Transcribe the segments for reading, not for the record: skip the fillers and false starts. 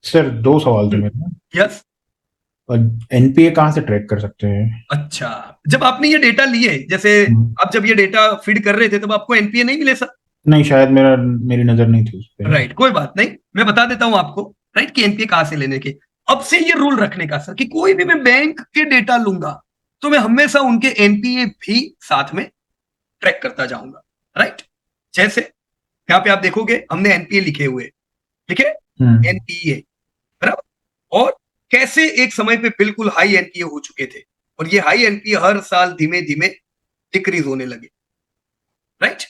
Sir, दो सवाल थे मेरे। यस। और एनपीए कहाँ से ट्रैक कर सकते हैं? अच्छा, जब आपने ये डेटा लिए, जैसे हम्म। आप जब ये डेटा फीड कर रहे थे तब आपको एनपीए नहीं मिले सर? नहीं, शायद मेरी नजर नहीं थी उस पे। राइट, कोई बात नहीं, मैं बता देता हूं आपको। राइट, कि एनपीए कहां से लेने के। अब से ये रूल रखने का सर कि कोई भी मैं बैंक के डेटा लूंगा तो मैं हमेशा उनके एनपीए भी साथ में ट्रैक करता जाऊंगा। राइट, जैसे यहाँ पे आप देखोगे हमने एनपीए लिखे हुए, ठीक है, हम्म। एनपीए, बराबर। और कैसे एक समय पे बिल्कुल हाई एनपीए हो चुके थे और ये हाई एनपीए हर साल धीमे धीमे डिक्रीज होने लगे। राइट,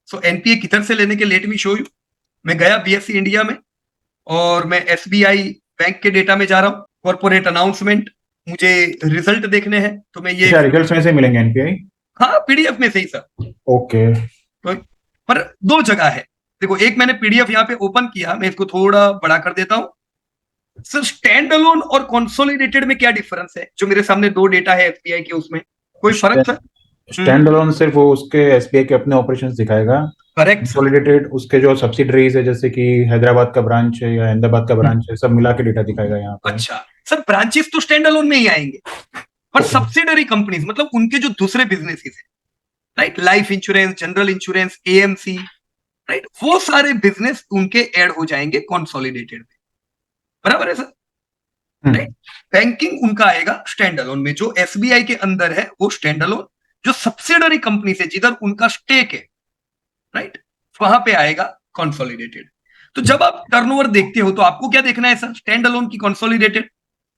सो एनपीए किधर से लेने के, लेट मी शो यू। मैं गया बीएससी इंडिया में और मैं एसबीआई बैंक के डेटा में जा रहा हूं, कॉर्पोरेट अनाउंसमेंट, मुझे रिजल्ट देखने हैं तो मैं ये, अच्छा, रिजल्ट्स में से मिलेंगे एनपीआई? हाँ पीडीएफ में से ही सर। ओके। तो पर दो जगह है, देखो एक मैंने पीडीएफ यहाँ पे ओपन किया, मैं इसको थोड़ा बड़ा कर देता हूं। सर स्टैंड अलोन और कंसोलिडेटेड में क्या डिफरेंस है? जो मेरे सामने दो डेटा है एसबीआई के, उसमें कोई फर्क सर? स्टैंड अलोन सिर्फ वो उसके एसबीआई के अपने ऑपरेशंस दिखाएगा। Correct sir. कंसोलिडेटेड उसके जो सब्सिडरीज है, जैसे कि हैदराबाद का ब्रांच है या अहमदाबाद का ब्रांच है, सब मिला के डेटा दिखाएगा यहाँ पे। अच्छा सर, ब्रांचेस तो स्टैंड अलोन में ही आएंगे, पर ओ, सब्सिडरी कंपनीज मतलब उनके जो दूसरे बिजनेसेस है, right, life insurance, general insurance, AMC, right, वो सारे बिजनेस उनके ऐड हो जाएंगे कंसोलिडेटेड में। बराबर है सर? राइट, हम्म। बैंकिंग उनका आएगा स्टैंड अलोन में, जो एसबीआई के अंदर है वो स्टैंड अलोन, जो सब्सिडरी कंपनी से जिधर उनका स्टेक है, राइट, वहां पे आएगा कंसोलिडेटेड। तो जब आप टर्नओवर देखते हो तो आपको क्या देखना है सर, स्टैंड अलोन की कंसोलिडेटेड?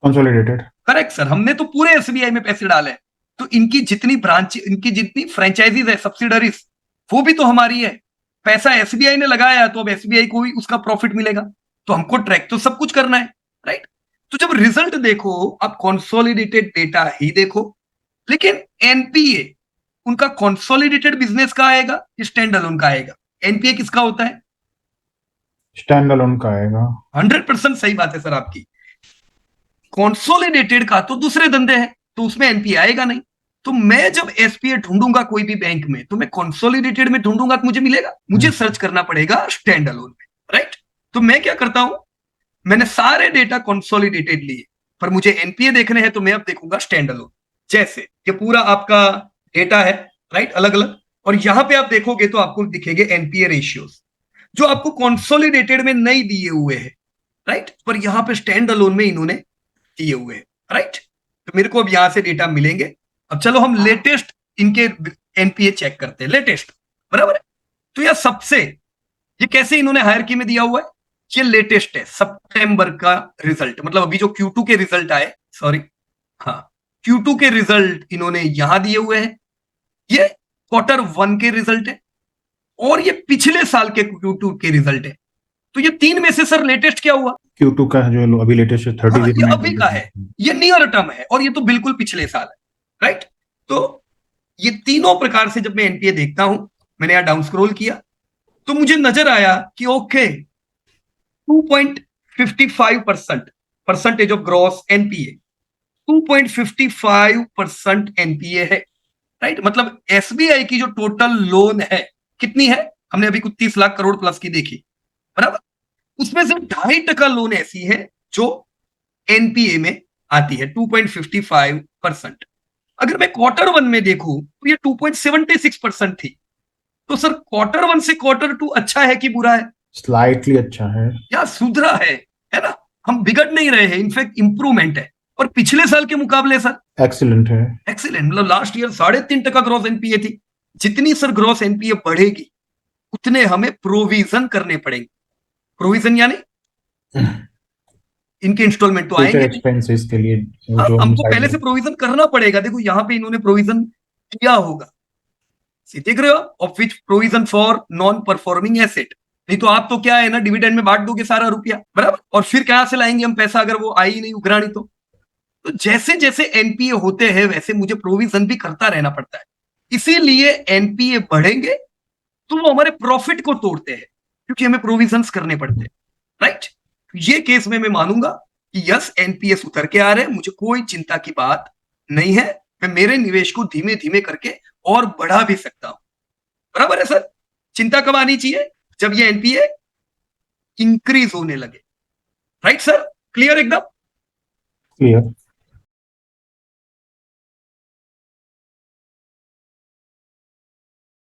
कंसोलिडेटेड। करेक्ट सर, हमने तो पूरे एसबीआई में पैसे डाले हैं, तो इनकी जितनी ब्रांच, इनकी जितनी फ्रेंचाइजीज है, सब्सिडरीज, वो भी तो हमारी है। पैसा एसबीआई ने लगाया तो अब एसबीआई को भी उसका प्रॉफिट मिलेगा, तो हमको ट्रैक तो सब कुछ करना है। राइट, तो जब रिजल्ट देखो आप कंसोलिडेटेड डेटा ही देखो, लेकिन एनपीए उनका कंसोलिडेटेड बिजनेस का आएगा कि स्टैंड अलोन का आएगा? एनपीए किसका होता है? स्टैंड अलोन का आएगा। 100% सही बात है सर आपकी। कंसोलिडेटेड का तो दूसरे धंधे हैं, तो उसमें एनपीए आएगा नहीं। तो मैं जब एसपीए ढूंढूंगा कोई भी बैंक में, तो मैं कंसोलिडेटेड में ढूंढूंगा तो मुझे मिलेगा, मुझे सर्च करना पड़ेगा स्टैंड अलोन में। राइट, तो मैं क्या करता हूं, मैंने सारे डेटा कंसोलिडेटेड लिए, पर मुझे एनपीए देखने हैं तो मैं अब देखूंगा स्टैंड अलोन। जैसे ये पूरा आपका डेटा है, राइट, अलग अलग, और यहां पे आप देखोगे तो आपको दिखेंगे एनपीए रेशियोज, जो आपको कंसोलिडेटेड में नहीं दिए हुए हैं, राइट, पर यहां पे स्टैंड अलोन में इन्होंने दिए हुए हैं। राइट, तो मेरे को अब यहां से डेटा मिलेंगे। अब चलो हम लेटेस्ट इनके एनपीए चेक करते हैं, लेटेस्ट, बराबर है। तो यह सबसे, ये कैसे इन्होंने हायरकी में दिया हुआ है, ये लेटेस्ट है, सितंबर का रिजल्ट, मतलब अभी जो Q2 के रिजल्ट आए, सॉरी, हाँ, Q2 के रिजल्ट इन्होंने यहां दिए हुए हैं। ये Q1 के रिजल्ट है और ये पिछले साल के Q2 के रिजल्ट है। तो ये तीन में से सर लेटेस्ट क्या हुआ? Q2 का जो अभी लेटेस्ट है, थर्टी हाँ, जीरो ये नाइन अभी का है, ये नियर टर्म है और ये तो बिल्कुल पिछले साल है। राइट, तो ये तीनों प्रकार से जब मैं एनपीए देखता हूं, मैंने यहां डाउन स्क्रॉल किया तो मुझे नजर आया कि okay, 2.55% percentage of gross NPA, 2.55% NPA है। राइट, मतलब एसबीआई की जो टोटल लोन है कितनी है, हमने अभी कुछ 30 लाख करोड़ प्लस की देखी, बराबर, उसमें से 2.5% लोन ऐसी है जो एनपीए में आती है, 2.55%। अगर मैं Q1 में देखूं तो ये 2.76% थी। तो सर Q1 से Q2 अच्छा है कि बुरा है? स्लाइटली अच्छा है। या सुधरा है ना, हम बिगड़ नहीं रहे हैं, इनफैक्ट इंप्रूवमेंट है। और पिछले साल के मुकाबले सर एक्सीलेंट है। एक्सीलेंट, मतलब लास्ट ईयर 3.5% ग्रोथ एनपीए थी। जितनी सर ग्रोथ एनपीए बढ़ेगी उतने हमें प्रोविजन करने पड़ेंगे। प्रोविजन यानी इनके इंस्टॉलमेंट तो फ्यूचर आएंगे नहीं। एक्सपेंसेस के लिए वो हाँ, जो हम हमको साइड पहले में। से प्रोविजन करना पड़ेगा। देखो यहाँ पे इन्होंने प्रोविजन किया होगा, देख रहे हो, of which provision for non performing asset. नहीं तो आप तो क्या है ना, डिविडेंड में बांट दोगे सारा रुपया, बराबर, और फिर कहां से लाएंगे हम पैसा अगर वो आई नहीं उघरानी तो जैसे जैसे एनपीए होते हैं वैसे मुझे प्रोविजन भी करता रहना पड़ता है। इसीलिए एनपीए बढ़ेंगे तो वो हमारे प्रॉफिट को तोड़ते हैं, क्योंकि हमें प्रोविजन करने पड़ते हैं। राइट, ये केस में मैं मानूंगा कि यस, एनपीएस उतर के आ रहे हैं, मुझे कोई चिंता की बात नहीं है। मैं मेरे निवेश को धीमे धीमे करके और बढ़ा भी सकता हूं। बराबर है सर? चिंता कब आनी चाहिए? जब ये एनपीए इंक्रीज होने लगे। Right sir? क्लियर एकदम? क्लियर।